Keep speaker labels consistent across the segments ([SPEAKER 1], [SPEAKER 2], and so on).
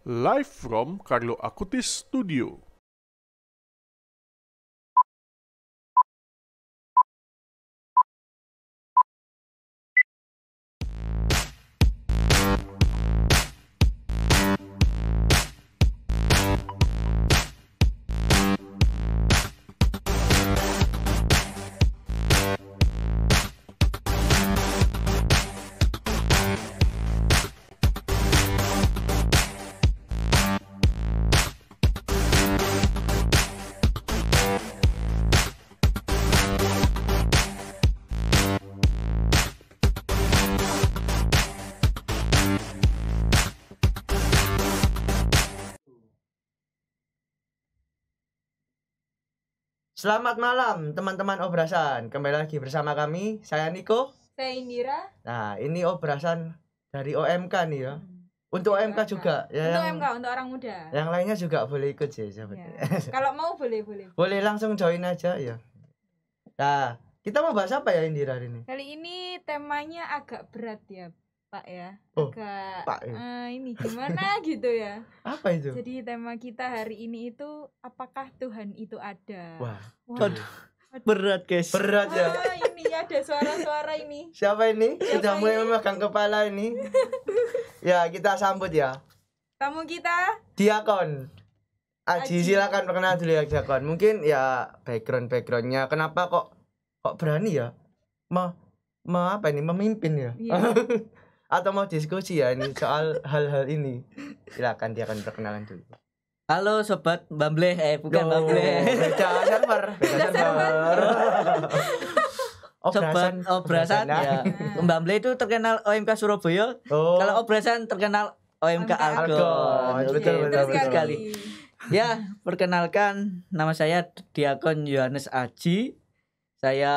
[SPEAKER 1] Live from Carlo Acutis Studio.
[SPEAKER 2] Selamat malam teman-teman Obrasan. Kembali lagi bersama kami, saya Niko.
[SPEAKER 3] Saya Indira.
[SPEAKER 2] Nah, ini Obrasan dari OMK nih ya. Untuk OMK juga ya.
[SPEAKER 3] Untuk OMK, untuk orang muda.
[SPEAKER 2] Yang lainnya juga boleh ikut sih
[SPEAKER 3] Ya.
[SPEAKER 2] sebetulnya.
[SPEAKER 3] Kalau mau boleh.
[SPEAKER 2] Boleh langsung join aja ya. Nah, kita mau bahas apa ya Indira hari ini?
[SPEAKER 3] Kali ini temanya agak berat ya, Pak ya.
[SPEAKER 2] Oh,
[SPEAKER 3] Agak
[SPEAKER 2] Pak ya.
[SPEAKER 3] ini gimana gitu ya.
[SPEAKER 2] Apa itu?
[SPEAKER 3] Jadi tema kita hari ini itu apakah Tuhan itu ada?
[SPEAKER 2] Wah,
[SPEAKER 4] Aduh, berat guys.
[SPEAKER 2] berat ya.
[SPEAKER 3] Ini ada suara-suara ini.
[SPEAKER 2] Siapa ini? Sudah
[SPEAKER 3] Siapa
[SPEAKER 2] mulai
[SPEAKER 3] ini?
[SPEAKER 2] memegang kepala ini. Ya, kita sambut ya.
[SPEAKER 3] Tamu kita
[SPEAKER 2] Diakon Aji,
[SPEAKER 3] Aji.
[SPEAKER 2] silakan perkenalan dulu ya Diakon. Mungkin ya backgroundnya kenapa kok berani ya apa ini memimpin ya?
[SPEAKER 3] Iya.
[SPEAKER 2] Atau mau diskusi ya ini soal hal-hal ini. Silakan Diakon perkenalan dulu.
[SPEAKER 4] Halo sobat Bumble, bukan Bumble.
[SPEAKER 2] Beda server.
[SPEAKER 4] Sobat Obrasan ya. Bumble itu terkenal OMK Surabaya.
[SPEAKER 2] Oh.
[SPEAKER 4] Kalau Obrasan terkenal OMK Argon.
[SPEAKER 2] Argon.
[SPEAKER 4] Oke,
[SPEAKER 2] Betul,
[SPEAKER 4] betul
[SPEAKER 2] betul.
[SPEAKER 4] sekali. Ya, perkenalkan nama saya Diakon Yohanes Aji. Saya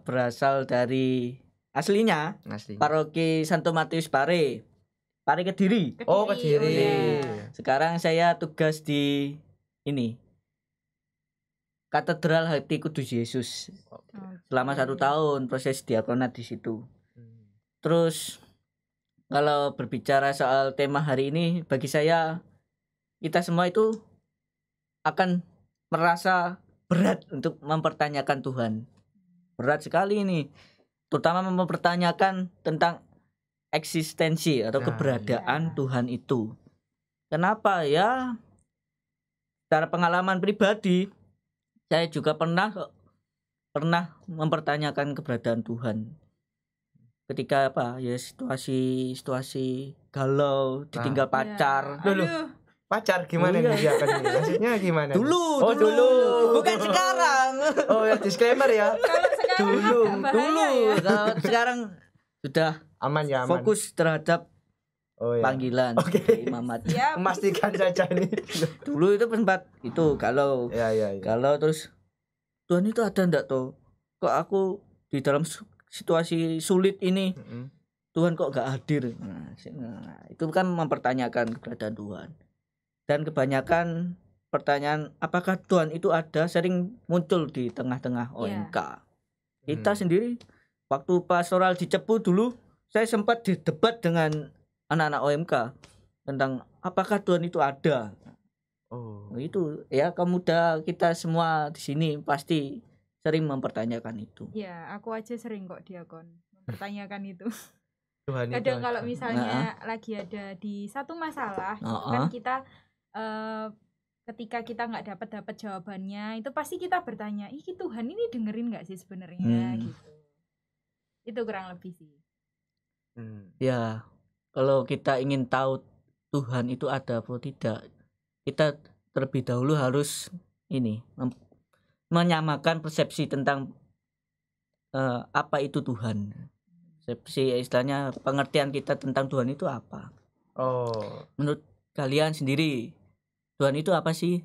[SPEAKER 4] berasal dari aslinya
[SPEAKER 2] Asli.
[SPEAKER 4] Paroki Santo Matius Pare Kediri.
[SPEAKER 2] Oh, Kediri.
[SPEAKER 3] Iya.
[SPEAKER 4] Sekarang saya tugas di ini Katedral Hati Kudus Yesus selama 1 tahun proses diakonat di situ. Terus kalau berbicara soal tema hari ini, bagi saya kita semua itu akan merasa berat untuk mempertanyakan Tuhan. Berat sekali ini, terutama mempertanyakan tentang eksistensi atau
[SPEAKER 2] Nah,
[SPEAKER 4] keberadaan
[SPEAKER 3] iya.
[SPEAKER 4] Tuhan itu. Kenapa ya? Secara pengalaman pribadi, saya juga pernah mempertanyakan keberadaan Tuhan. Ketika ya situasi galau, ditinggal pacar.
[SPEAKER 3] Ya.
[SPEAKER 2] Dulu.
[SPEAKER 3] Aduh.
[SPEAKER 2] Pacar gimana
[SPEAKER 4] Iya.
[SPEAKER 2] nih Diakon ini? Maksudnya gimana?
[SPEAKER 4] Dulu.
[SPEAKER 2] Bukan
[SPEAKER 4] Bukan sekarang.
[SPEAKER 2] Oh ya, disclaimer ya.
[SPEAKER 3] Kalau sekarang
[SPEAKER 2] Dulu,
[SPEAKER 3] agak bahaya ya.
[SPEAKER 4] Kalau sekarang sudah
[SPEAKER 2] Aman ya, aman.
[SPEAKER 4] fokus terhadap
[SPEAKER 2] Oh ya.
[SPEAKER 4] panggilan
[SPEAKER 2] Oke.
[SPEAKER 4] imamat.
[SPEAKER 3] Ya.
[SPEAKER 2] Memastikan saja nih.
[SPEAKER 4] Dulu itu sempat itu kalau
[SPEAKER 2] Ya.
[SPEAKER 4] terus Tuhan itu ada ndak toh? Kok aku di dalam situasi sulit ini Tuhan kok gak hadir? Nah, itu kan mempertanyakan keberadaan Tuhan. Dan kebanyakan pertanyaan apakah Tuhan itu ada sering muncul di tengah-tengah OMK. Kita sendiri waktu pastoral di Cepu dulu, saya sempat didebat dengan anak-anak OMK tentang apakah Tuhan itu ada.
[SPEAKER 2] Oh.
[SPEAKER 4] Itu ya pemuda kita semua di sini pasti sering mempertanyakan itu.
[SPEAKER 3] Ya, aku aja sering kok Diakon mempertanyakan itu.
[SPEAKER 2] Tuhan itu
[SPEAKER 3] Kadang
[SPEAKER 2] ada.
[SPEAKER 3] kalau misalnya lagi ada di satu masalah, gitu kan kita ketika kita nggak dapat jawabannya, itu pasti kita bertanya, ih Tuhan ini dengerin nggak sih sebenarnya gitu. Itu kurang lebih sih.
[SPEAKER 4] Ya, kalau kita ingin tahu Tuhan itu ada atau tidak, kita terlebih dahulu harus menyamakan persepsi tentang apa itu Tuhan. Persepsi istilahnya pengertian kita tentang Tuhan itu apa?
[SPEAKER 2] Oh.
[SPEAKER 4] Menurut kalian sendiri Tuhan itu apa sih?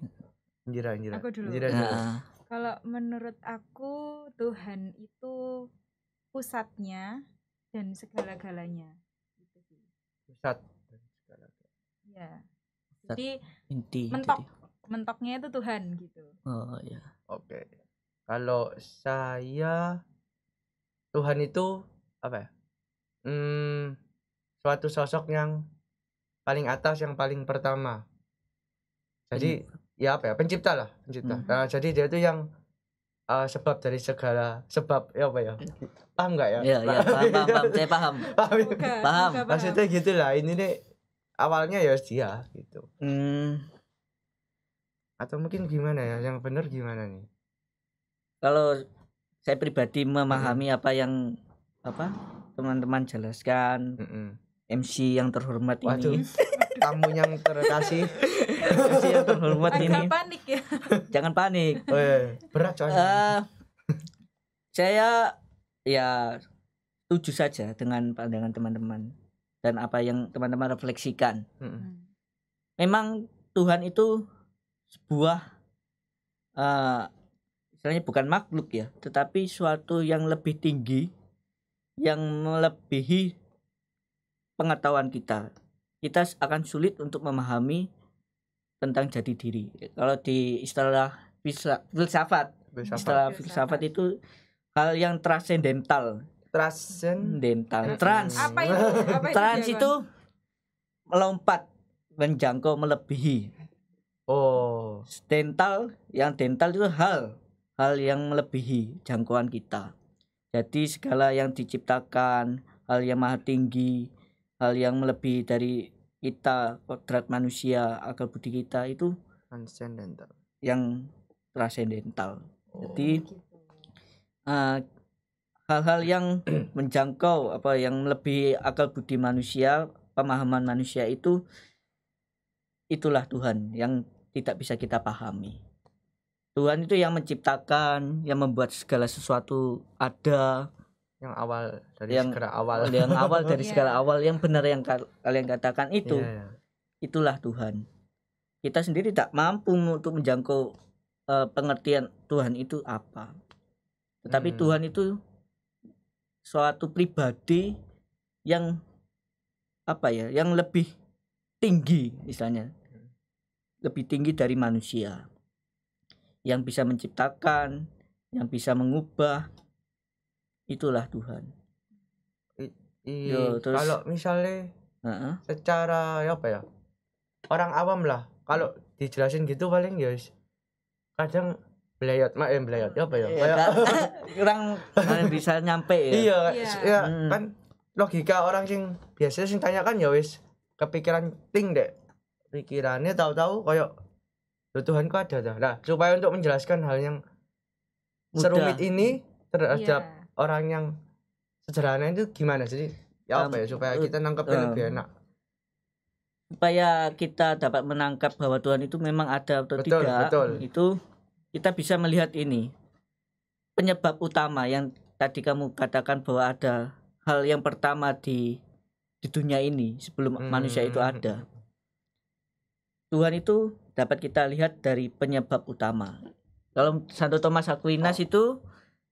[SPEAKER 2] Indira.
[SPEAKER 3] Aku dulu.
[SPEAKER 2] Indira dulu.
[SPEAKER 4] Nah,
[SPEAKER 3] Kalau menurut aku Tuhan itu pusatnya dan segala-galanya. Gitu sih.
[SPEAKER 2] Pusat.
[SPEAKER 3] Ya. Jadi
[SPEAKER 4] inti.
[SPEAKER 3] mentoknya itu Tuhan gitu.
[SPEAKER 4] Oh ya.
[SPEAKER 2] Oke. Kalau saya Tuhan itu apa ya? Suatu sosok yang paling atas, yang paling pertama. Jadi ya apa ya, pencipta lah, pencipta. Nah, jadi dia itu yang sebab dari segala sebab, ya apa ya, paham nggak ya?
[SPEAKER 4] Iya, paham. Saya paham. Paham.
[SPEAKER 2] Maksudnya gitulah, ini nih awalnya ya dia gitu. Atau mungkin gimana ya, yang benar gimana nih?
[SPEAKER 4] Kalau saya pribadi memahami apa yang teman-teman jelaskan, MC yang terhormat
[SPEAKER 2] Waduh,
[SPEAKER 4] ini,
[SPEAKER 2] tamu yang terkasih,
[SPEAKER 4] MC yang terhormat
[SPEAKER 3] Agak
[SPEAKER 4] ini,
[SPEAKER 3] panik ya.
[SPEAKER 4] jangan panik.
[SPEAKER 2] berat coy.
[SPEAKER 4] Saya ya setuju saja dengan pandangan teman-teman dan apa yang teman-teman refleksikan. Memang Tuhan itu sebuah istilahnya bukan makhluk ya, tetapi suatu yang lebih tinggi, yang melebihi pengetahuan kita. Kita akan sulit untuk memahami tentang jati diri. Kalau di istilah filsafat itu hal yang transendental. Trans.
[SPEAKER 3] Apa itu?
[SPEAKER 4] Trans itu melompat, menjangkau, melebihi. Dental itu hal yang melebihi jangkauan kita. Jadi segala yang diciptakan, hal yang maha tinggi, hal yang melebihi dari kita, kodrat manusia, akal budi kita itu
[SPEAKER 2] Transcendental.
[SPEAKER 4] Yang transendental. Jadi hal-hal yang menjangkau yang melebihi akal budi manusia, pemahaman manusia itulah Tuhan yang tidak bisa kita pahami. Tuhan itu yang menciptakan, yang membuat segala sesuatu ada,
[SPEAKER 2] yang awal dari
[SPEAKER 4] segala awal, yang benar yang kalian katakan itu. Itulah Tuhan. Kita sendiri tak mampu untuk menjangkau pengertian Tuhan itu apa. Tetapi Tuhan itu suatu pribadi yang yang lebih tinggi, misalnya lebih tinggi dari manusia, yang bisa menciptakan, yang bisa mengubah. Itulah Tuhan.
[SPEAKER 2] Kalau misalnya secara orang awam lah, kalau dijelasin gitu paling ya kadang belayot
[SPEAKER 4] kurang bisa nyampe ya.
[SPEAKER 2] Iya. Kan logika orang sing biasanya sing tanya kan ya wis kepikiran ting dek, pikirannya tahu-tahu kayak Tuhan kok ada dah. Nah, supaya untuk menjelaskan hal yang serumit ini terhadap orang yang sederhana itu gimana sih? Supaya kita nangkepnya lebih enak.
[SPEAKER 4] Supaya kita dapat menangkap bahwa Tuhan itu memang ada atau tidak. Itu kita bisa melihat ini. Penyebab utama yang tadi kamu katakan bahwa ada hal yang pertama di dunia ini sebelum manusia itu ada. Tuhan itu dapat kita lihat dari penyebab utama. Kalau Santo Thomas Aquinas itu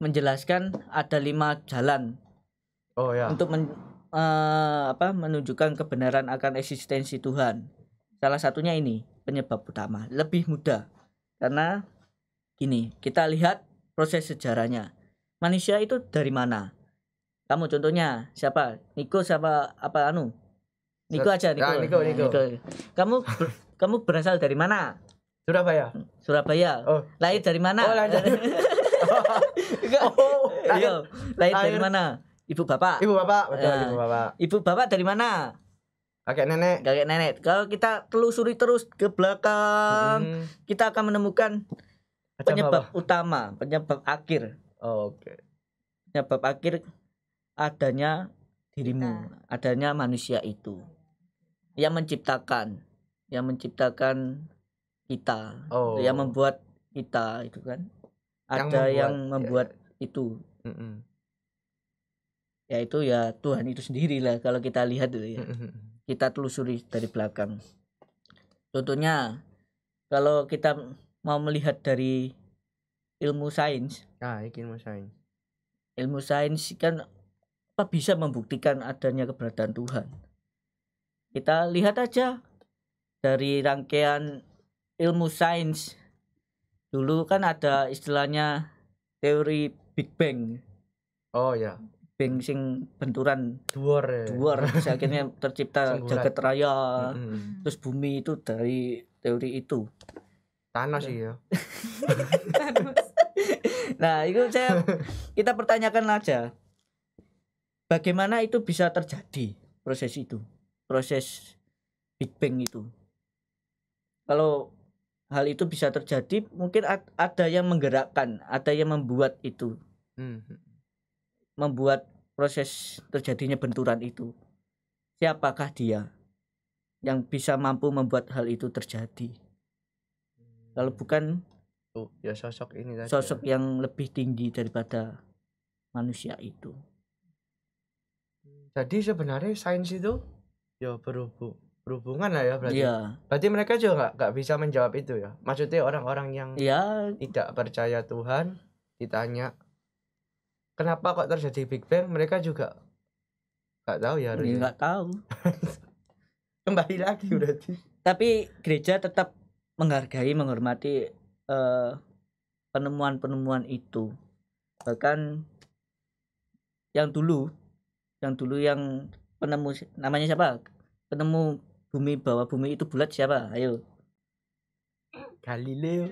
[SPEAKER 4] menjelaskan ada 5 jalan untuk menunjukkan kebenaran akan eksistensi Tuhan. Salah satunya ini penyebab utama, lebih mudah karena gini, kita lihat proses sejarahnya. Manusia itu dari mana? Kamu contohnya siapa? Niko siapa Niko aja.
[SPEAKER 2] Niko.
[SPEAKER 4] Kamu berasal dari mana? Surabaya. Lahir dari mana? Lahir dari mana? Ibu bapak. Ibu bapak dari mana?
[SPEAKER 2] Kakek
[SPEAKER 4] nenek. Kalau kita telusuri terus ke belakang, kita akan menemukan penyebab utama, penyebab akhir. Penyebab akhir adanya dirimu, adanya manusia itu yang menciptakan kita, yang membuat kita itu kan. Ada yang membuat itu. Yaitu ya Tuhan itu sendiri lah kalau kita lihat dulu ya. Kita telusuri dari belakang. Contohnya kalau kita mau melihat dari ilmu sains. Ilmu sains kan bisa membuktikan adanya keberadaan Tuhan. Kita lihat aja dari rangkaian ilmu sains. Dulu kan ada istilahnya teori Big Bang. Bang sing benturan
[SPEAKER 2] Duor ya.
[SPEAKER 4] terus akhirnya tercipta
[SPEAKER 2] Singgurat.
[SPEAKER 4] jagat raya.
[SPEAKER 2] Mm-mm.
[SPEAKER 4] Terus bumi itu dari teori itu.
[SPEAKER 2] Thanos sih ya.
[SPEAKER 4] Nah, itu kita pertanyakan aja. Bagaimana itu bisa terjadi proses itu? Proses Big Bang itu. Kalau hal itu bisa terjadi, mungkin ada yang menggerakkan, ada yang membuat itu. Membuat proses terjadinya benturan itu. Siapakah dia yang bisa mampu membuat hal itu terjadi? Kalau bukan
[SPEAKER 2] Ya sosok ini tadi.
[SPEAKER 4] sosok yang lebih tinggi daripada manusia itu.
[SPEAKER 2] Jadi sebenarnya sains itu ya berhubungan lah ya berarti.
[SPEAKER 4] Iya.
[SPEAKER 2] Berarti mereka juga nggak bisa menjawab itu ya. Maksudnya orang-orang yang
[SPEAKER 4] Iya,
[SPEAKER 2] tidak percaya Tuhan ditanya kenapa kok terjadi Big Bang, mereka juga nggak tahu ya harusnya.
[SPEAKER 4] nggak tahu.
[SPEAKER 2] Kembali lagi berarti.
[SPEAKER 4] Tapi gereja tetap menghormati penemuan-penemuan itu. Bahkan yang dulu yang penemu namanya siapa? Penemu bumi bahwa bumi itu bulat siapa? Ayo.
[SPEAKER 2] Galileo.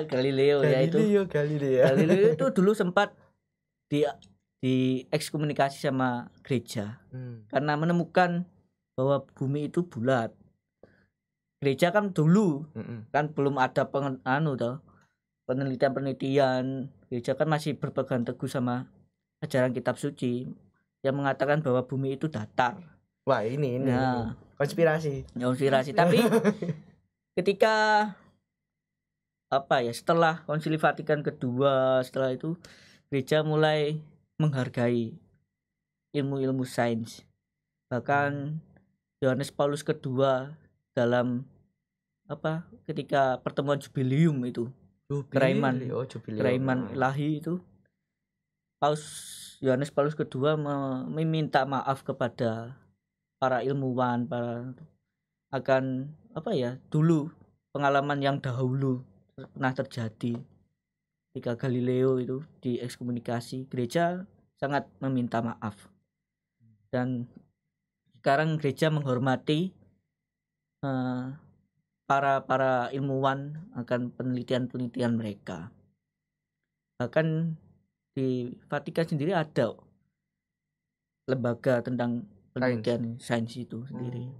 [SPEAKER 4] Galileo ya itu. Galileo itu dulu sempat di ekskomunikasi sama gereja karena menemukan bahwa bumi itu bulat. Gereja kan dulu kan belum ada penelitian. Gereja kan masih berpegang teguh sama ajaran kitab suci yang mengatakan bahwa bumi itu datar.
[SPEAKER 2] Wah, ini
[SPEAKER 4] Nah,
[SPEAKER 2] konspirasi.
[SPEAKER 4] Tapi ketika setelah Konsili Vatikan kedua, setelah itu gereja mulai menghargai ilmu-ilmu sains. Bahkan Yohanes Paulus kedua dalam ketika pertemuan jubileum itu keraiman ilahi itu, Paus Yohanes Paulus kedua meminta maaf kepada para ilmuwan akan dulu pengalaman yang dahulu pernah terjadi ketika Galileo itu diekskomunikasi. Gereja sangat meminta maaf, dan sekarang gereja menghormati para ilmuwan akan penelitian mereka. Bahkan di Vatikan sendiri ada lembaga tentang penelitian sains itu sendiri.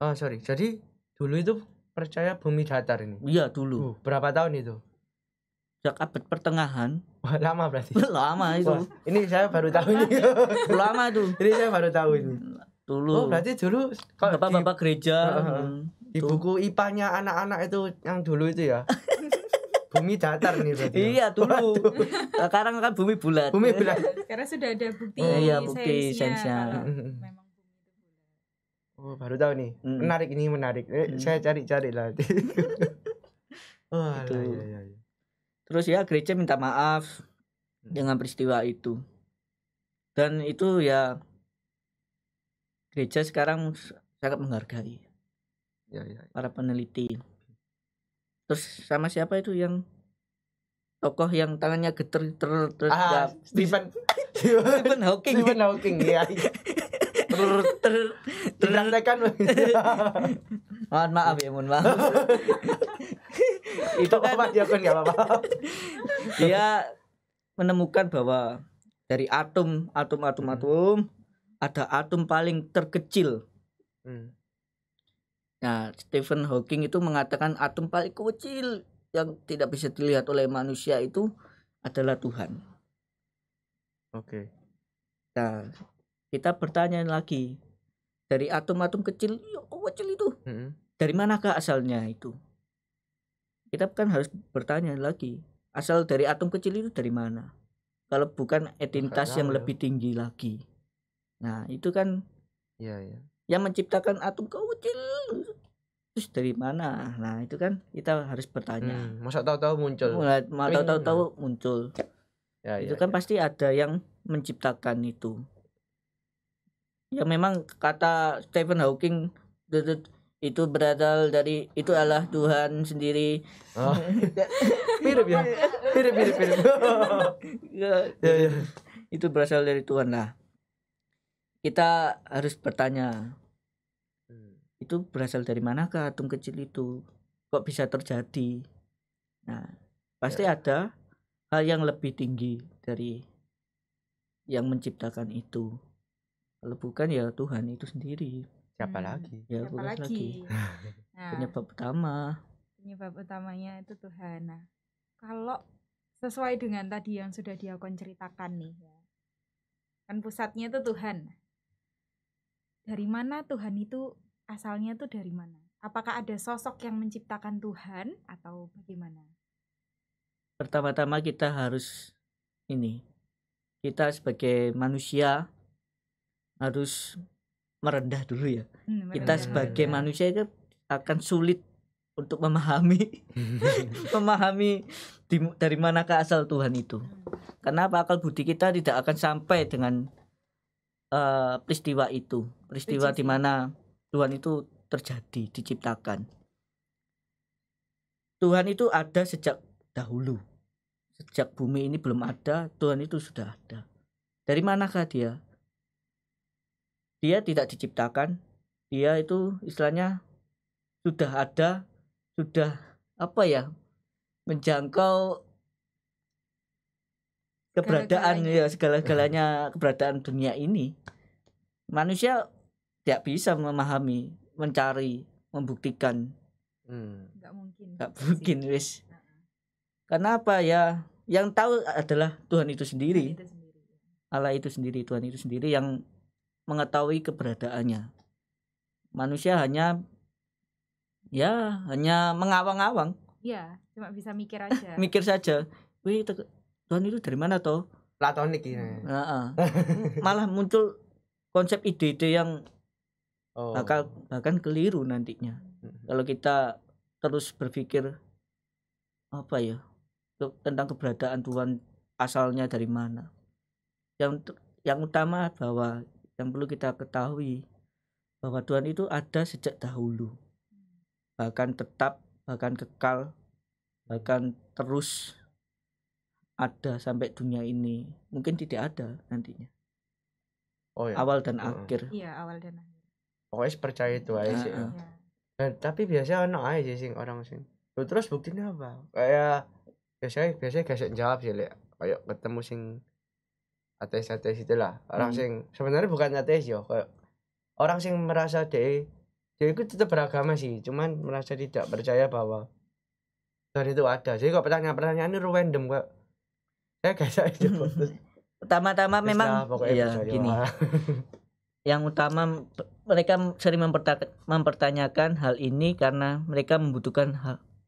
[SPEAKER 2] Oh sorry, jadi dulu itu percaya bumi datar ini?
[SPEAKER 4] Iya dulu.
[SPEAKER 2] Berapa tahun itu?
[SPEAKER 4] Sejak abad pertengahan.
[SPEAKER 2] Wah, lama berarti.
[SPEAKER 4] Lama itu.
[SPEAKER 2] Wah, ini saya baru tahu ini.
[SPEAKER 4] Lama tuh.
[SPEAKER 2] Ini saya baru tahu ini.
[SPEAKER 4] Dulu.
[SPEAKER 2] Oh berarti dulu
[SPEAKER 4] bapak-bapak gereja
[SPEAKER 2] di buku IPA-nya anak-anak itu yang dulu itu ya. Bumi datar nih berarti.
[SPEAKER 4] Iya dulu. Sekarang kan bumi bulat.
[SPEAKER 2] Bumi bulat.
[SPEAKER 3] Karena sudah ada bukti.
[SPEAKER 4] Iya bukti sainsnya.
[SPEAKER 3] Memang bumi itu bulat.
[SPEAKER 2] Oh baru tahu nih. Menarik. Saya cari-cari lah. Oh
[SPEAKER 4] itu.
[SPEAKER 2] Iya.
[SPEAKER 4] Terus ya gereja minta maaf dengan peristiwa itu. Dan itu ya gereja sekarang sangat menghargai para peneliti. Terus sama siapa itu yang tokoh yang tangannya geter
[SPEAKER 2] Stephen
[SPEAKER 4] Hawking.
[SPEAKER 2] Stephen Hawking ya. Dipraktekan.
[SPEAKER 4] Mohon maaf. Itu kan
[SPEAKER 2] enggak apa-apa.
[SPEAKER 4] Dia menemukan bahwa dari atom ada atom paling terkecil. Nah, Stephen Hawking itu mengatakan atom paling kecil yang tidak bisa dilihat oleh manusia itu adalah Tuhan.
[SPEAKER 2] Oke.
[SPEAKER 4] Nah, kita bertanya lagi, dari atom-atom kecil itu, dari manakah asalnya itu? Kita kan harus bertanya lagi, asal dari atom kecil itu dari mana? Kalau bukan entitas yang lebih tinggi lagi. Nah, itu kan yang menciptakan atom kecil terus dari mana? Nah, itu kan kita harus bertanya.
[SPEAKER 2] Masa tahu-tahu muncul.
[SPEAKER 4] Tahu-tahu muncul. Itu kan pasti ada yang menciptakan itu. Ya memang kata Stephen Hawking, itu berasal dari itu adalah Tuhan sendiri.
[SPEAKER 2] Oh. Mirip ya. Mirip.
[SPEAKER 4] Ya,
[SPEAKER 2] Ya.
[SPEAKER 4] itu berasal dari Tuhan lah. Kita harus bertanya, itu berasal dari manakah atom kecil itu? Kok bisa terjadi? Nah, pasti ada hal yang lebih tinggi dari yang menciptakan itu. Kalau bukan ya Tuhan itu sendiri.
[SPEAKER 2] Siapa lagi?
[SPEAKER 4] Ya,
[SPEAKER 3] Siapa
[SPEAKER 4] bukan
[SPEAKER 3] lagi? Nah,
[SPEAKER 4] Penyebab utama.
[SPEAKER 3] penyebab utamanya itu Tuhan. Nah, kalau sesuai dengan tadi yang sudah Diakon ceritakan nih ya. Kan pusatnya itu Tuhan. Dari mana Tuhan itu asalnya tuh dari mana? Apakah ada sosok yang menciptakan Tuhan atau bagaimana?
[SPEAKER 4] Pertama-tama kita harus kita sebagai manusia harus merendah dulu ya. Kita
[SPEAKER 3] Merendah.
[SPEAKER 4] sebagai manusia itu akan sulit untuk memahami dari manakah asal Tuhan itu. Karena akal budi kita tidak akan sampai dengan peristiwa itu, peristiwa di mana Tuhan itu terjadi, diciptakan. Tuhan itu ada sejak dahulu. Sejak bumi ini belum ada, Tuhan itu sudah ada. Dari manakah dia? Dia tidak diciptakan, dia itu istilahnya sudah ada, sudah menjangkau keberadaan ya segala-galanya keberadaan dunia ini. Manusia tidak bisa memahami, mencari, membuktikan.
[SPEAKER 3] Nggak mungkin.
[SPEAKER 4] Nggak mungkin wis. Karena apa ya? Yang tahu adalah Tuhan itu sendiri. Allah itu sendiri, Tuhan itu sendiri yang mengetahui keberadaannya. Manusia hanya mengawang-awang.
[SPEAKER 3] Iya, cuma bisa mikir aja.
[SPEAKER 4] Mikir saja. Wih, Tuhan itu dari mana toh?
[SPEAKER 2] Platonik ini.
[SPEAKER 4] Malah muncul konsep ide-ide yang bahkan keliru nantinya. Kalau kita terus berpikir tentang keberadaan Tuhan asalnya dari mana. Yang utama bahwa yang perlu kita ketahui bahwa Tuhan itu ada sejak dahulu, bahkan tetap, bahkan kekal, bahkan terus ada sampai dunia ini. Mungkin tidak ada nantinya. Awal dan akhir.
[SPEAKER 3] Iya, awal dan akhir.
[SPEAKER 2] Pokoknya percaya itu aja sih. Dan tapi biasanya ono aja sih orang sing. Terus buktinya apa? Kayak biasanya gak jawab sih lek kayak ketemu sing ateis itulah. Orang sing sebenarnya bukan ateis yo, kayak orang sing merasa dia itu tetap beragama sih, cuman merasa tidak percaya bahwa Tuhan itu ada. Jadi kok pertanyaan ini random kok. Saya gak bisa jawab.
[SPEAKER 4] Pertama-tama memang gini. Yang utama mereka sering mempertanyakan hal ini karena mereka membutuhkan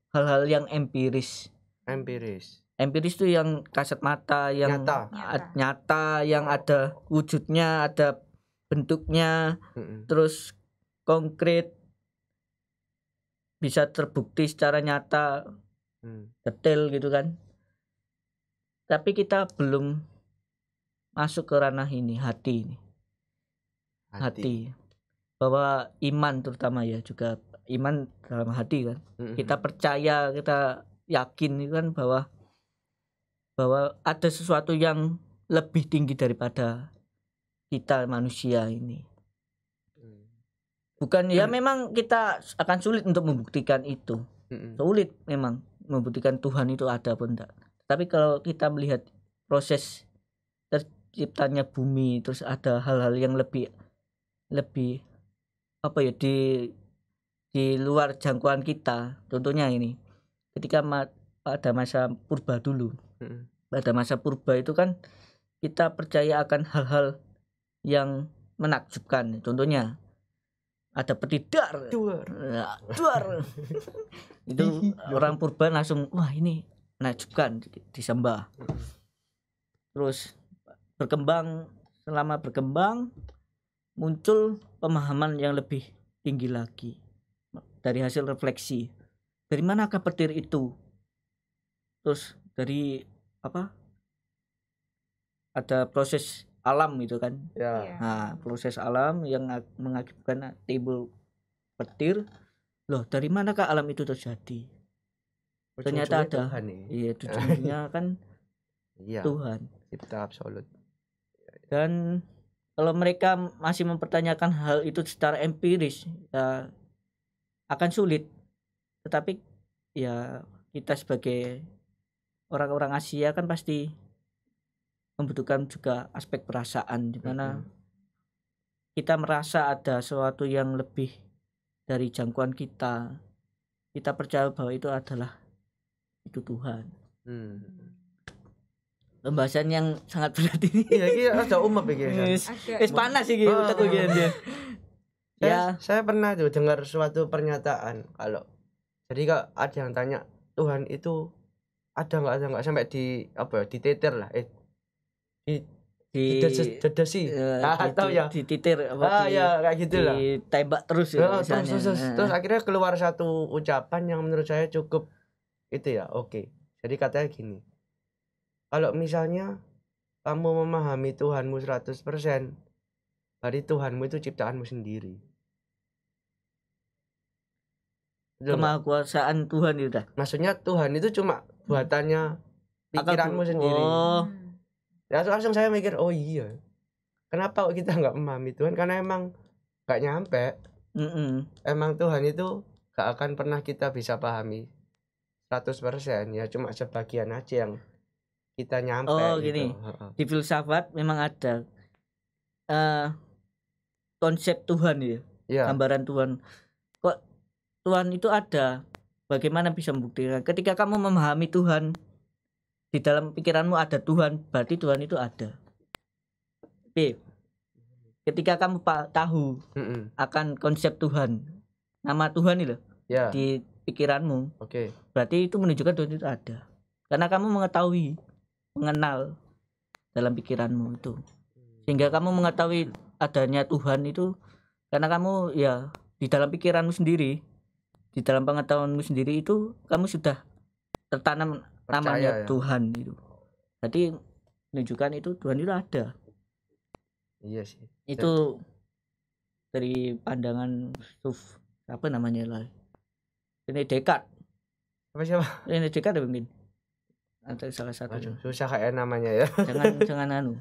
[SPEAKER 4] hal-hal yang empiris. Empiris itu yang kasat mata, yang nyata, yang ada wujudnya, ada bentuknya, terus konkret, bisa terbukti secara nyata, detail gitu kan. Tapi kita belum masuk ke ranah ini, hati. Bahwa iman terutama ya, juga iman dalam hati kan. Kita percaya, kita yakin itu kan bahwa ada sesuatu yang lebih tinggi daripada kita manusia ini. Bukan ya, memang kita akan sulit untuk membuktikan itu. Sulit memang membuktikan Tuhan itu ada pun enggak. Tapi kalau kita melihat proses terciptanya bumi, terus ada hal-hal yang lebih di luar jangkauan kita. Contohnya ini, ketika pada masa purba dulu, pada masa purba itu kan kita percaya akan hal-hal yang menakjubkan. Contohnya ada peti dar. Itu orang purba langsung, wah ini menakjubkan, disembah. Terus selama berkembang muncul pemahaman yang lebih tinggi lagi dari hasil refleksi. Dari manakah petir itu? Terus dari ada proses alam gitu kan.
[SPEAKER 2] Ya.
[SPEAKER 4] Nah, proses alam yang mengakibatkan timbul petir. Loh, dari manakah alam itu terjadi? Ternyata
[SPEAKER 2] Ujung-ujungnya
[SPEAKER 4] ada.
[SPEAKER 2] Tuhan nih.
[SPEAKER 4] Iya, ujungnya kan
[SPEAKER 2] Iya,
[SPEAKER 4] Tuhan.
[SPEAKER 2] cipta absolut.
[SPEAKER 4] Dan kalau mereka masih mempertanyakan hal itu secara empiris, ya akan sulit. Tetapi ya kita sebagai orang-orang Asia kan pasti membutuhkan juga aspek perasaan, di mana kita merasa ada sesuatu yang lebih dari jangkauan kita. Kita percaya bahwa itu adalah itu Tuhan. Pembahasan yang sangat berat ini.
[SPEAKER 2] Iya, ini ada umum iki.
[SPEAKER 4] Wis panas iki utekku iki. Ya,
[SPEAKER 2] Saya pernah tuh dengar suatu pernyataan kalau jadi kak ada yang tanya Tuhan itu ada nggak sampai di apa ya ditetir lah didedesi atau ya
[SPEAKER 4] dititir apa
[SPEAKER 2] ya kayak gitu lah
[SPEAKER 4] ditembak terus
[SPEAKER 2] ya, terus akhirnya keluar satu ucapan yang menurut saya cukup itu ya oke. Jadi katanya gini, kalau misalnya kamu memahami Tuhanmu 100%, berarti Tuhanmu itu ciptaanmu sendiri.
[SPEAKER 4] Kemahakuasaan Tuhan itu dah.
[SPEAKER 2] Maksudnya Tuhan itu cuma buatannya pikiranmu sendiri. Ya langsung saya mikir, oh iya. Kenapa kita nggak memahami Tuhan? Karena emang nggak nyampe. Emang Tuhan itu nggak akan pernah kita bisa pahami 100%, ya cuma sebagian aja yang kita nyampe.
[SPEAKER 4] Oh
[SPEAKER 2] gitu.
[SPEAKER 4] gini, di filsafat memang ada konsep Tuhan ya, gambaran Tuhan. Kok Tuhan itu ada? Bagaimana bisa membuktikan? Ketika kamu memahami Tuhan, di dalam pikiranmu ada Tuhan, berarti Tuhan itu ada. B. Ketika kamu tahu akan konsep Tuhan, nama Tuhan itu di pikiranmu, berarti itu menunjukkan Tuhan itu ada. Karena kamu mengetahui, mengenal dalam pikiranmu itu, sehingga kamu mengetahui adanya Tuhan itu karena kamu ya di dalam pikiranmu sendiri, di dalam pengetahuanmu sendiri itu kamu sudah tertanam namanya Tuhan itu. Jadi menunjukkan itu Tuhan itu ada.
[SPEAKER 2] Iya sih.
[SPEAKER 4] Itu dari pandangan apa namanya lah? Ini Descartes.
[SPEAKER 2] Apa siapa?
[SPEAKER 4] Ini Descartes mungkin. Antara salah satu.
[SPEAKER 2] Aduh, susah kayak namanya ya.
[SPEAKER 4] Jangan anu.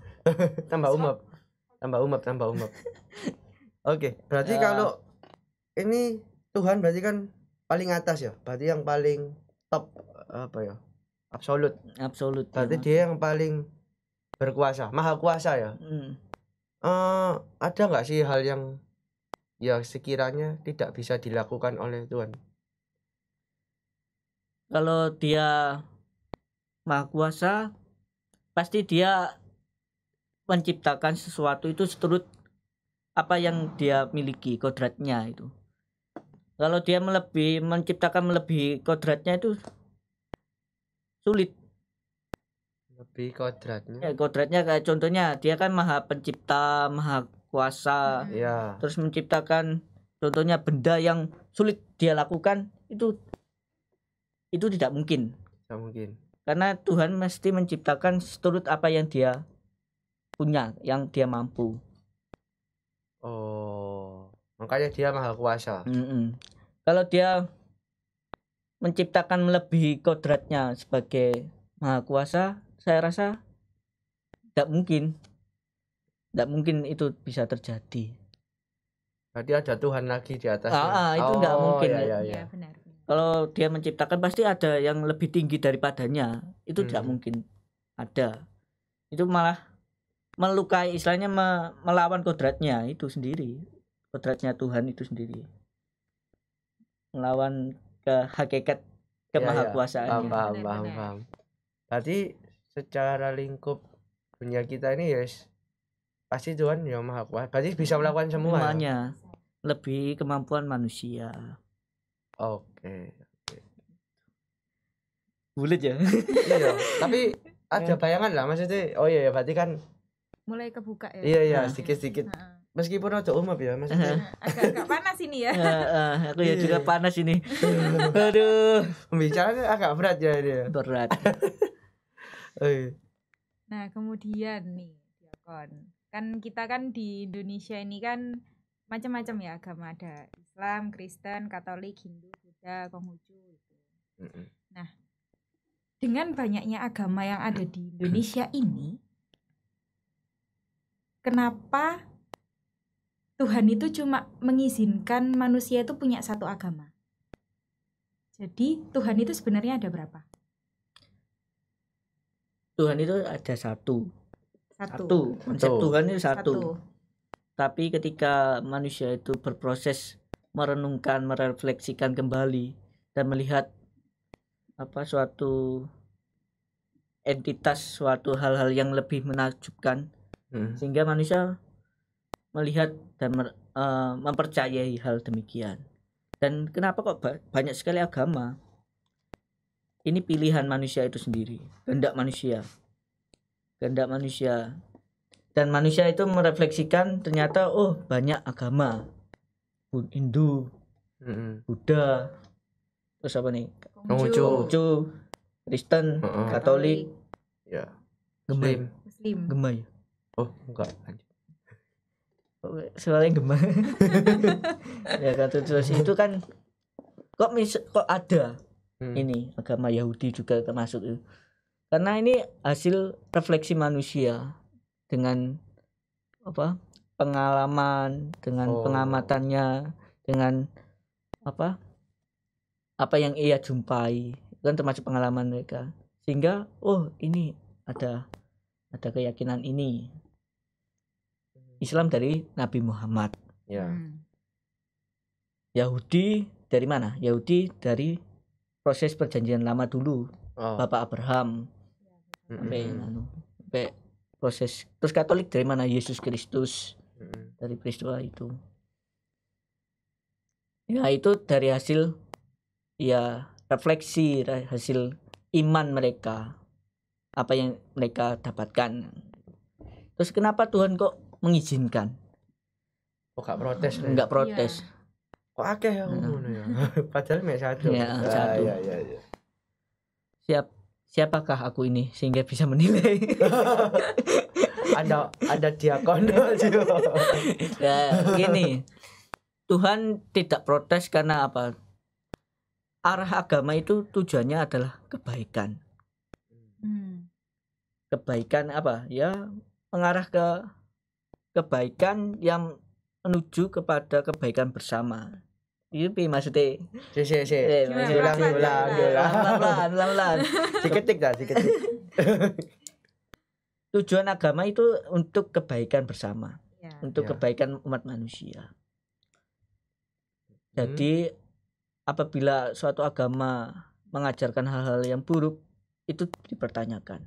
[SPEAKER 2] tambah umap. Oke, berarti kalau ini Tuhan berarti kan paling atas ya. Berarti yang paling top apa ya? Absolut. Berarti ya. Dia yang paling berkuasa, maha kuasa ya. Ada nggak sih hal yang ya sekiranya tidak bisa dilakukan oleh Tuhan?
[SPEAKER 4] Kalau dia maha kuasa, pasti dia menciptakan sesuatu itu seturut apa yang dia miliki, kodratnya itu. Kalau dia menciptakan melebihi kodratnya itu sulit.
[SPEAKER 2] Lebih kodratnya?
[SPEAKER 4] Ya, kodratnya kayak contohnya dia kan maha pencipta, maha kuasa. Terus menciptakan contohnya benda yang sulit dia lakukan itu tidak mungkin.
[SPEAKER 2] Tidak mungkin.
[SPEAKER 4] Karena Tuhan mesti menciptakan seturut apa yang dia punya, yang dia mampu.
[SPEAKER 2] Oh, makanya dia maha kuasa.
[SPEAKER 4] Kalau dia menciptakan melebihi kodratnya sebagai maha kuasa, saya rasa tidak mungkin itu bisa terjadi.
[SPEAKER 2] Berarti ada Tuhan lagi di atasnya.
[SPEAKER 4] Itu tidak mungkin.
[SPEAKER 2] Ya,
[SPEAKER 3] benar.
[SPEAKER 4] Kalau dia menciptakan pasti ada yang lebih tinggi daripadanya. Itu tidak mungkin ada. Itu malah melukai, istilahnya melawan kodratnya itu sendiri. Kodratnya Tuhan itu sendiri. Melawan ke hakikat kemahakuasaannya.
[SPEAKER 2] Paham. Berarti secara lingkup dunia kita ini yes, pasti Tuhan yang maha kuasa. Berarti bisa melakukan semuanya.
[SPEAKER 4] Lebih kemampuan manusia.
[SPEAKER 2] Oke.
[SPEAKER 4] Bulat ya.
[SPEAKER 2] Iya, tapi ada bayangan lah maksudnya. Oh iya, berarti kan
[SPEAKER 3] mulai kebuka ya.
[SPEAKER 2] Iya, sedikit-sedikit. Meskipun ada umap ya maksudnya.
[SPEAKER 3] Agak panas ini ya.
[SPEAKER 4] Aku ya juga panas ini. Aduh,
[SPEAKER 2] pembicaranya agak berat ya dia.
[SPEAKER 4] Berat.
[SPEAKER 3] Nah, kemudian nih, Diakon. Kan kita kan di Indonesia ini kan macam-macam ya agama, ada Islam, Kristen, Katolik, Hindu, Buddha, Konghucu gitu.
[SPEAKER 2] Mm-mm.
[SPEAKER 3] Nah, dengan banyaknya agama yang ada di Indonesia ini, kenapa Tuhan itu cuma mengizinkan manusia itu punya satu agama? Jadi Tuhan itu sebenarnya ada berapa?
[SPEAKER 4] Tuhan itu ada satu.
[SPEAKER 3] Satu.
[SPEAKER 4] Konsep
[SPEAKER 2] Satu.
[SPEAKER 4] Tuhan itu satu.
[SPEAKER 3] Satu.
[SPEAKER 4] Tapi ketika manusia itu berproses merenungkan, merefleksikan kembali dan melihat suatu entitas, suatu hal-hal yang lebih menakjubkan, sehingga manusia melihat dan mempercayai hal demikian. Dan kenapa kok banyak sekali agama? Ini pilihan manusia itu sendiri, kehendak manusia. Dan manusia itu merefleksikan ternyata banyak agama, Hindu, Buddha, terus apa nih, Konghucu, Kristen, Katolik,
[SPEAKER 2] Ya.
[SPEAKER 4] Gemai,
[SPEAKER 3] Muslim.
[SPEAKER 4] Gemai.
[SPEAKER 2] Oh, enggak.
[SPEAKER 4] Soalnya Gemai. Ya kan, terus itu kan kok ada ini agama Yahudi juga termasuk itu. Karena ini hasil refleksi manusia dengan pengalaman, dengan pengamatannya, dengan apa yang ia jumpai, kan termasuk pengalaman mereka, sehingga ini ada keyakinan ini. Islam dari Nabi Muhammad.
[SPEAKER 2] Ya.
[SPEAKER 4] Yahudi dari mana? Yahudi dari proses perjanjian lama dulu, Bapak Abraham. Sampai proses. Terus Katolik dari mana? Yesus Kristus. Dari peristiwa itu. Ya itu dari hasil refleksi, hasil iman mereka, apa yang mereka dapatkan. Terus kenapa Tuhan kok mengizinkan?
[SPEAKER 2] Gak protes?
[SPEAKER 4] Enggak protes.
[SPEAKER 2] Kok akeh ya ngono ya. Padahal mek satu.
[SPEAKER 4] Ya, satu.
[SPEAKER 2] Ya.
[SPEAKER 4] Siapakah aku ini sehingga bisa menilai?
[SPEAKER 2] ada diakon.
[SPEAKER 4] Ya, gini. Tuhan tidak protes karena apa? Arah agama itu tujuannya adalah kebaikan. Kebaikan apa? Ya, mengarah ke kebaikan yang menuju kepada kebaikan bersama. Itu maksudnya. Pelan-pelan.
[SPEAKER 2] Diketik.
[SPEAKER 4] Tujuan agama itu untuk kebaikan bersama, untuk kebaikan umat manusia. Jadi apabila suatu agama mengajarkan hal-hal yang buruk, itu dipertanyakan.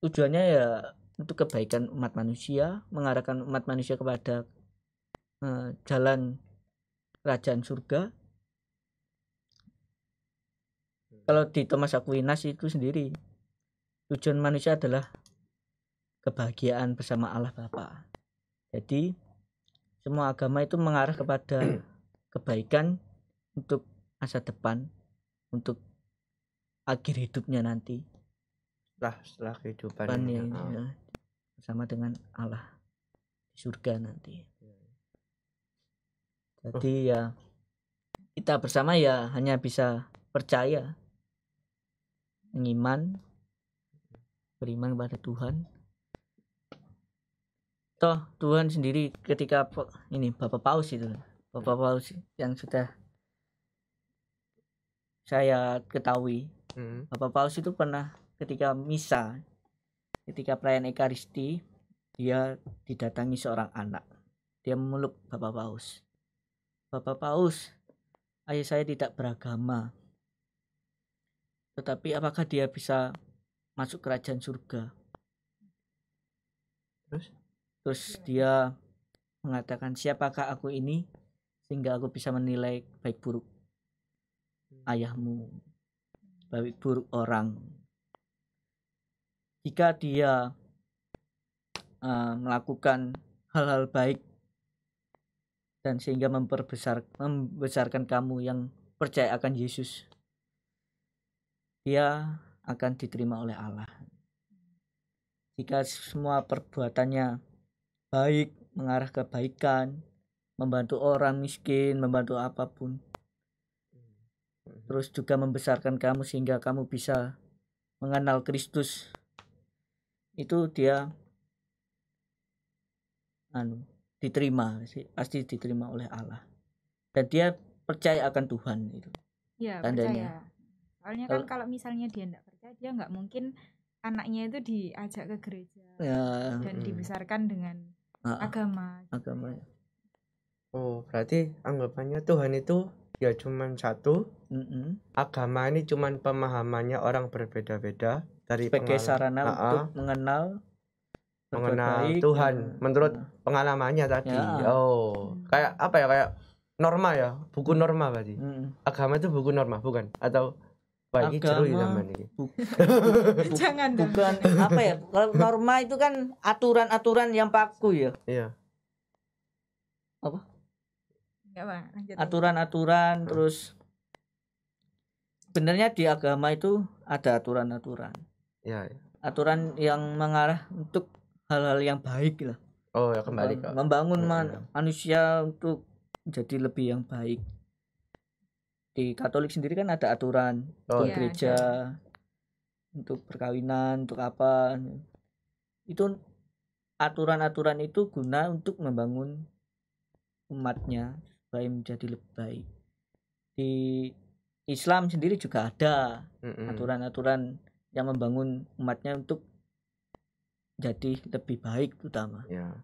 [SPEAKER 4] Tujuannya ya untuk kebaikan umat manusia, mengarahkan umat manusia kepada jalan kerajaan surga. Kalau di Thomas Aquinas itu sendiri, tujuan manusia adalah kebahagiaan bersama Allah Bapa. Jadi semua agama itu mengarah kepada kebaikan untuk masa depan, untuk akhir hidupnya nanti.
[SPEAKER 2] Setelah kehidupan
[SPEAKER 4] ya, bersama dengan Allah di surga nanti. Jadi ya kita bersama ya hanya bisa percaya, beriman kepada Tuhan. Toh Tuhan sendiri ketika ini Bapak Paus yang sudah saya ketahui, Bapak Paus itu pernah ketika misa, ketika perayaan Ekaristi, dia didatangi seorang anak. Dia memeluk Bapak Paus. Bapak Paus, ayah saya tidak beragama, tetapi apakah dia bisa masuk kerajaan surga? Terus dia mengatakan, siapakah aku ini sehingga aku bisa menilai baik buruk ayahmu, baik buruk orang. Jika dia melakukan hal-hal baik dan sehingga membesarkan kamu yang percaya akan Yesus, dia akan diterima oleh Allah. Jika semua perbuatannya baik, mengarah kebaikan, membantu orang miskin, membantu apapun. Terus juga membesarkan kamu sehingga kamu bisa mengenal Kristus. Itu dia diterima sih, pasti diterima oleh Allah. Dan dia percaya akan Tuhan itu.
[SPEAKER 3] Ya,
[SPEAKER 4] Tandanya.
[SPEAKER 3] percaya. Soalnya kan kalau misalnya dia enggak percaya, dia nggak mungkin anaknya itu diajak ke gereja
[SPEAKER 4] Ya,
[SPEAKER 3] dan dibesarkan dengan agama.
[SPEAKER 4] agama.
[SPEAKER 2] Oh, berarti anggapannya Tuhan itu ya cuman satu. Agama ini cuman pemahamannya orang berbeda-beda dari
[SPEAKER 4] Sebagai sarana untuk mengenal baik,
[SPEAKER 2] Tuhan menurut pengalamannya tadi.
[SPEAKER 4] Ya.
[SPEAKER 2] Oh, kayak apa ya, kayak norma ya, buku norma berarti. Agama itu buku norma bukan? Atau bagi jeru zaman ini.
[SPEAKER 3] Jangan dong.
[SPEAKER 4] Bukan apa ya? Kalau norma itu kan aturan-aturan yang baku ya.
[SPEAKER 2] Iya.
[SPEAKER 4] Apa?
[SPEAKER 3] Enggak, Pak. Lanjut.
[SPEAKER 4] Aturan-aturan terus sebenarnya di agama itu ada aturan-aturan.
[SPEAKER 2] Ya.
[SPEAKER 4] Aturan yang mengarah untuk hal-hal yang baik lah.
[SPEAKER 2] Oh, ya kembali ke
[SPEAKER 4] membangun manusia untuk menjadi lebih yang baik. Di Katolik sendiri kan ada aturan untuk gereja, untuk perkawinan, untuk apa. Itu aturan-aturan itu guna untuk membangun umatnya supaya menjadi lebih baik. Di Islam sendiri juga ada aturan-aturan yang membangun umatnya untuk jadi lebih baik terutama.
[SPEAKER 2] Ya.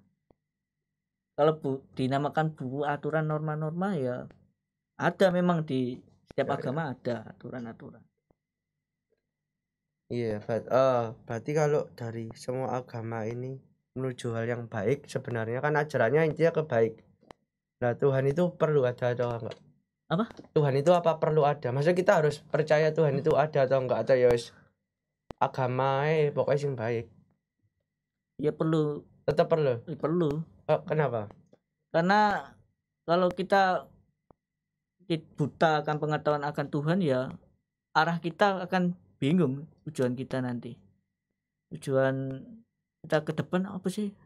[SPEAKER 4] Kalau dinamakan buku aturan norma-norma ya ada, memang di setiap agama ada aturan-aturan.
[SPEAKER 2] Iya, berarti kalau dari semua agama ini menuju hal yang baik, sebenarnya kan ajarannya intinya ke baik. Nah, Tuhan itu perlu ada atau enggak?
[SPEAKER 4] Apa?
[SPEAKER 2] Tuhan itu apa perlu ada? Maksudnya kita harus percaya Tuhan itu ada atau enggak, atau ya wis agama pokoknya sing baik.
[SPEAKER 4] Ya perlu.
[SPEAKER 2] Tetap perlu.
[SPEAKER 4] Perlu.
[SPEAKER 2] Kenapa?
[SPEAKER 4] Karena kalau kita buta akan pengetahuan akan Tuhan ya arah kita akan bingung tujuan kita nanti. Tujuan kita ke depan apa sih?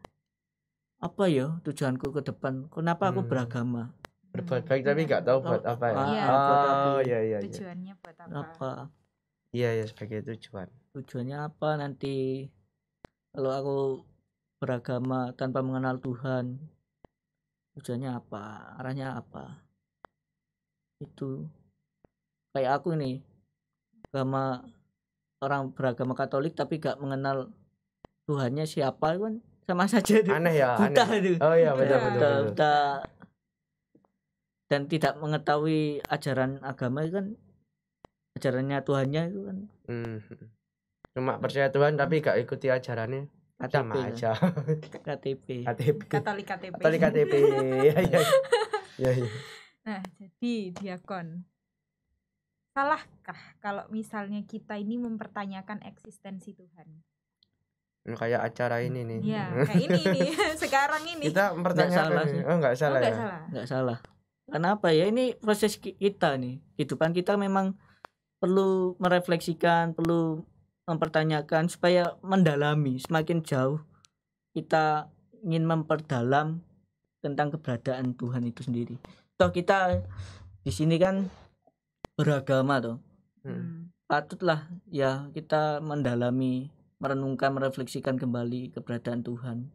[SPEAKER 4] Apa ya tujuanku ke depan? Kenapa aku beragama?
[SPEAKER 2] Berbuat baik tapi nggak tahu buat apa ya? Iya.
[SPEAKER 3] Tujuannya buat apa?
[SPEAKER 2] Iya, sebagai tujuan.
[SPEAKER 4] Tujuannya apa nanti kalau aku beragama tanpa mengenal Tuhan? Tujuannya apa? Arahnya apa? Itu kayak aku nih, orang beragama Katolik tapi gak mengenal Tuhannya siapa kan sama saja itu.
[SPEAKER 2] Aneh ya,
[SPEAKER 4] buta
[SPEAKER 2] aneh.
[SPEAKER 4] itu.
[SPEAKER 2] Oh iya, betul.
[SPEAKER 4] Buta. Dan tidak mengetahui ajaran agama itu kan, ajarannya Tuhannya itu kan.
[SPEAKER 2] Cuma percaya Tuhan tapi gak ikuti ajarannya. Sama aja.
[SPEAKER 3] KTP. Katolik KTP. Iya. Nah, jadi diakon, salahkah kalau misalnya kita ini mempertanyakan eksistensi Tuhan?
[SPEAKER 2] Kayak acara ini nih.
[SPEAKER 3] Iya, kayak ini nih sekarang ini.
[SPEAKER 2] Kita mempertanyakan. Enggak salah.
[SPEAKER 4] Enggak salah. Kenapa ya? Ini proses kita nih. Kehidupan kita memang perlu merefleksikan, perlu mempertanyakan supaya mendalami semakin jauh. Kita ingin memperdalam tentang keberadaan Tuhan itu sendiri. Toh kita di sini kan beragama toh. Patutlah ya kita mendalami, merenungkan, merefleksikan kembali keberadaan Tuhan.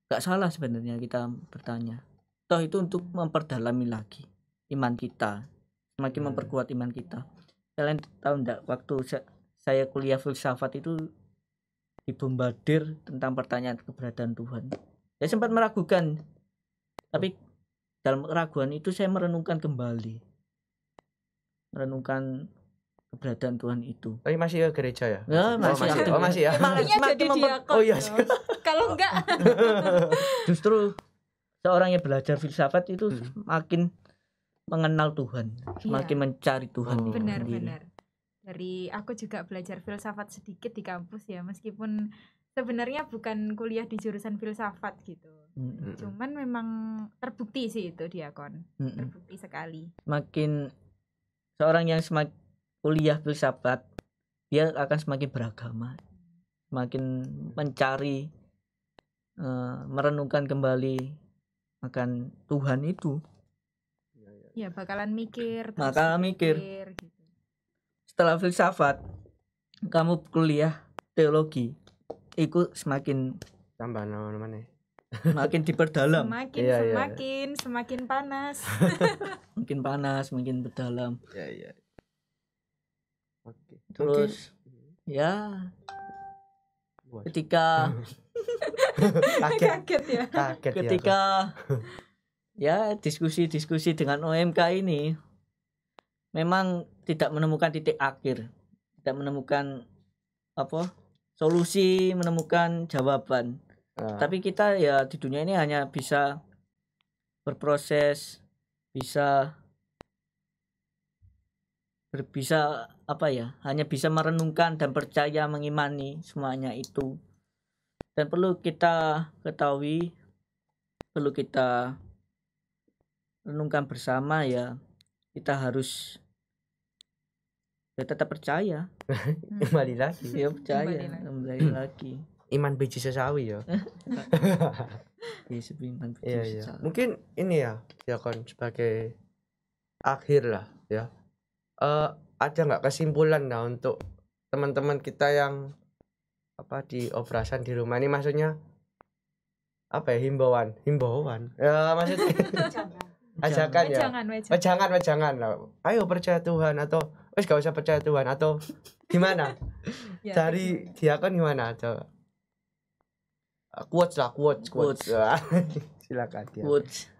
[SPEAKER 4] Gak salah sebenarnya kita bertanya. Toh itu untuk memperdalami lagi iman kita, semakin memperkuat iman kita. Kalian tahu enggak, waktu saya kuliah filsafat itu dibombardir tentang pertanyaan keberadaan Tuhan. Saya sempat meragukan, tapi dalam keraguan itu saya merenungkan kembali, merenungkan keberadaan Tuhan itu.
[SPEAKER 2] Tapi masih ke gereja ya?
[SPEAKER 4] Ya, masih ya.
[SPEAKER 3] Makanya jadi diakon.
[SPEAKER 2] Oh iya.
[SPEAKER 3] Kalau enggak.
[SPEAKER 4] Justru seorang yang belajar filsafat itu semakin mengenal Tuhan, semakin mencari Tuhan.
[SPEAKER 3] Benar. Dari aku juga belajar filsafat sedikit di kampus ya, meskipun sebenarnya bukan kuliah di jurusan filsafat gitu. Cuman memang terbukti sih itu diakon. Terbukti sekali.
[SPEAKER 4] Semakin seorang yang semakin kuliah filsafat, dia akan semakin beragama, semakin mencari merenungkan kembali akan Tuhan itu,
[SPEAKER 3] Ya bakalan mikir, terus
[SPEAKER 4] Bakalan mikir.
[SPEAKER 3] gitu.
[SPEAKER 4] setelah filsafat kamu kuliah teologi itu semakin
[SPEAKER 2] Tambah nama-nama nih.
[SPEAKER 4] diperdalam,
[SPEAKER 3] Semakin panas.
[SPEAKER 4] makin panas, makin berdalam.
[SPEAKER 2] Iya. Oke.
[SPEAKER 4] Terus ya ketika
[SPEAKER 2] kaget
[SPEAKER 3] ya.
[SPEAKER 2] kaget
[SPEAKER 4] ketika ya diskusi dengan OMK ini memang tidak menemukan titik akhir, tidak menemukan solusi, menemukan jawaban. Tapi kita ya di dunia ini hanya bisa berproses, bisa hanya bisa merenungkan dan percaya, mengimani semuanya itu. Dan perlu kita ketahui, perlu kita renungkan bersama ya, kita harus ya tetap percaya.
[SPEAKER 2] Kembali lagi.
[SPEAKER 4] Ya percaya, kembali lagi.
[SPEAKER 2] Iman biji sesawi ya.
[SPEAKER 4] Iman biji
[SPEAKER 2] Iya.
[SPEAKER 4] sesawi.
[SPEAKER 2] Mungkin ini ya kon sebagai akhir lah ya. Ada nggak kesimpulan lah untuk teman-teman kita yang di operasan di rumah ini, maksudnya himbauan ya, maksudnya ajakan ya, wejangan lah, ayo percaya Tuhan atau wis gak usah percaya Tuhan atau gimana.
[SPEAKER 3] Ya,
[SPEAKER 2] dari diakon gimana coba, quotes. Silakan dia.
[SPEAKER 4] Quotes.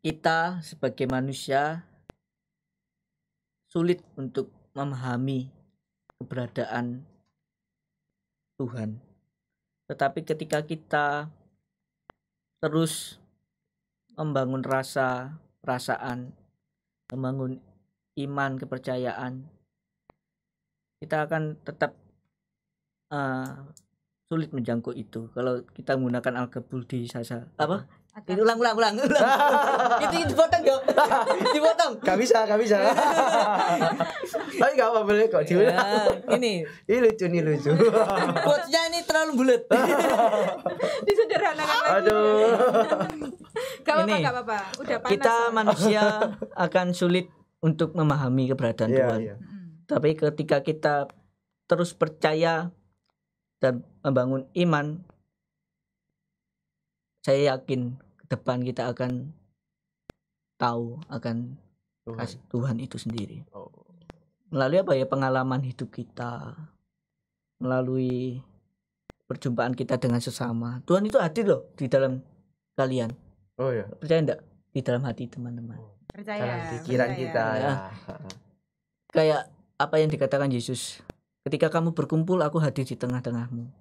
[SPEAKER 4] Kita sebagai manusia sulit untuk memahami keberadaan Tuhan. Tetapi ketika kita terus membangun perasaan, membangun iman, kepercayaan, kita akan tetap sulit menjangkau itu. Kalau kita menggunakan Al-Qabul di Sasa itu ulang. Itu dipotong yo. Dipotong.
[SPEAKER 2] Gak bisa. Tapi gak apa-apa kok diulang.
[SPEAKER 4] Ya, ini
[SPEAKER 2] lucu.
[SPEAKER 4] quotes-nya ini terlalu bulat.
[SPEAKER 3] Disederhanakan lagi.
[SPEAKER 2] Aduh.
[SPEAKER 3] Gak
[SPEAKER 4] Ini,
[SPEAKER 3] apa-apa. Udah panas.
[SPEAKER 4] kita manusia akan sulit untuk memahami keberadaan Tuhan.
[SPEAKER 2] Iya.
[SPEAKER 4] Tapi ketika kita terus percaya dan membangun iman, saya yakin ke depan kita akan tahu akan kasih Tuhan itu sendiri. Melalui pengalaman hidup kita, melalui perjumpaan kita dengan sesama. Tuhan itu hadir loh di dalam kalian.
[SPEAKER 2] Oh ya.
[SPEAKER 4] Percaya enggak? Di dalam hati teman-teman.
[SPEAKER 3] Percaya.
[SPEAKER 2] Dalam pikiran kita ya.
[SPEAKER 4] Kayak apa yang dikatakan Yesus, ketika kamu berkumpul aku hadir di tengah-tengahmu.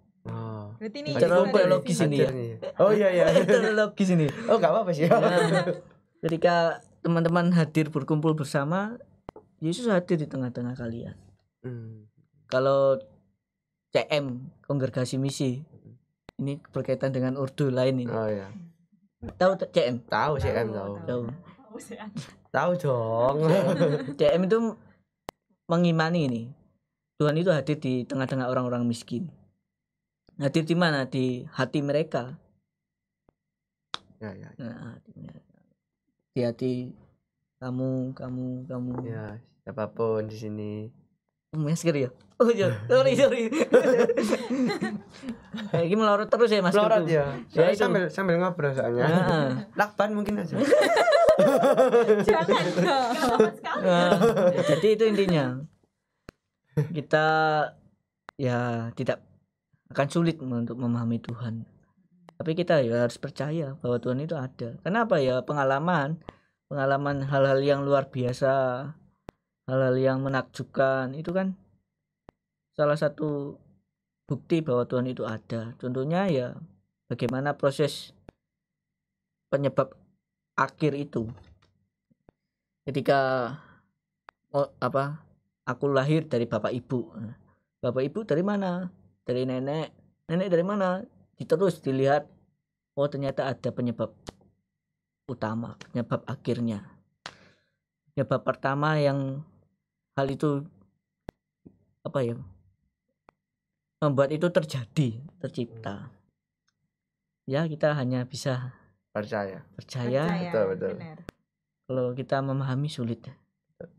[SPEAKER 3] Berarti ini
[SPEAKER 4] teologis ini ya.
[SPEAKER 2] Oh iya.
[SPEAKER 4] Teologis ini.
[SPEAKER 2] Oh gak apa-apa sih.
[SPEAKER 4] Ketika teman-teman hadir berkumpul bersama, Yesus hadir di tengah-tengah kalian. Kalau CM, Kongregasi Misi, ini berkaitan dengan ordo lain ini.
[SPEAKER 2] Oh iya.
[SPEAKER 4] Tahu CM?
[SPEAKER 2] Tahu CM tahu. Tahu dong.
[SPEAKER 4] CM itu mengimani ini. Tuhan itu hadir di tengah-tengah orang-orang miskin. Hadir di mana? Di hati mereka.
[SPEAKER 2] Ya.
[SPEAKER 4] Nah, di hati kamu.
[SPEAKER 2] Ya, siapapun di sini.
[SPEAKER 4] Masker ya? Oh iya, sorry. Ini melorot terus ya Mas.
[SPEAKER 2] Melorot ya.
[SPEAKER 4] Ya,
[SPEAKER 2] sambil ngobrol soalnya. Lakban mungkin aja.
[SPEAKER 3] Jangan dong.
[SPEAKER 4] Jadi itu intinya. Kita ya tidak akan sulit untuk memahami Tuhan. Tapi kita ya harus percaya bahwa Tuhan itu ada. Kenapa ya? Pengalaman hal-hal yang luar biasa, hal-hal yang menakjubkan itu kan salah satu bukti bahwa Tuhan itu ada. Contohnya ya bagaimana proses penyebab akhir itu. Ketika aku lahir dari bapak ibu. Bapak ibu dari mana? Dari nenek dari mana? Terus dilihat, oh ternyata ada penyebab utama, penyebab akhirnya. Penyebab pertama yang hal itu membuat itu tercipta. Ya, kita hanya bisa
[SPEAKER 2] Percaya.
[SPEAKER 3] Percaya,
[SPEAKER 2] betul.
[SPEAKER 3] benar.
[SPEAKER 4] Kalau kita memahami sulit.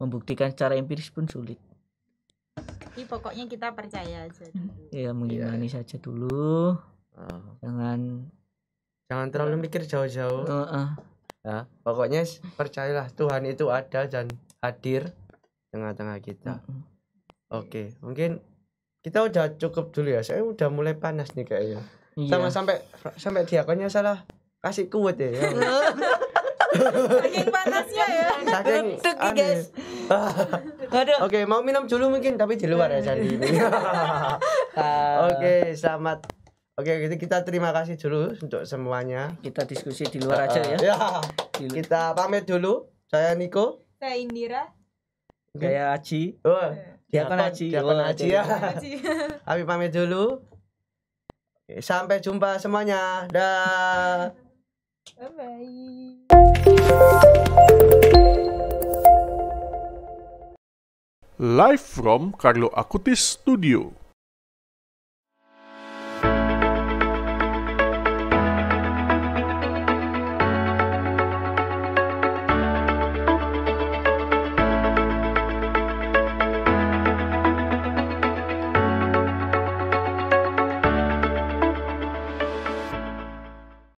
[SPEAKER 4] Membuktikan secara empiris pun sulit.
[SPEAKER 3] Tapi pokoknya kita percaya aja dulu.
[SPEAKER 4] Ya, mengimani saja dulu.
[SPEAKER 2] Jangan terlalu mikir jauh-jauh. Ya, pokoknya percayalah Tuhan itu ada dan hadir tengah-tengah kita. Oke, mungkin kita udah cukup dulu ya. Saya udah mulai panas nih kayaknya.
[SPEAKER 4] Iya.
[SPEAKER 2] Sampai diakonnya salah kasih kuat ya.
[SPEAKER 3] Saking panasnya ya.
[SPEAKER 2] Saking
[SPEAKER 4] guys. Aduh.
[SPEAKER 2] Oke, mau minum dulu mungkin tapi di luar ya Sandi ini. Oke, selamat. Oke, kita terima kasih dulu untuk semuanya.
[SPEAKER 4] Kita diskusi di luar aja ya.
[SPEAKER 2] Ya. Kita pamit dulu. Saya Niko.
[SPEAKER 3] Saya Indira.
[SPEAKER 4] Kayak Aji.
[SPEAKER 2] Diakon Haji ya.
[SPEAKER 3] Haji.
[SPEAKER 2] Kami pamit dulu. Oke, sampai jumpa semuanya. Dah.
[SPEAKER 3] Bye-bye.
[SPEAKER 1] Live from Carlo Acutis Studio.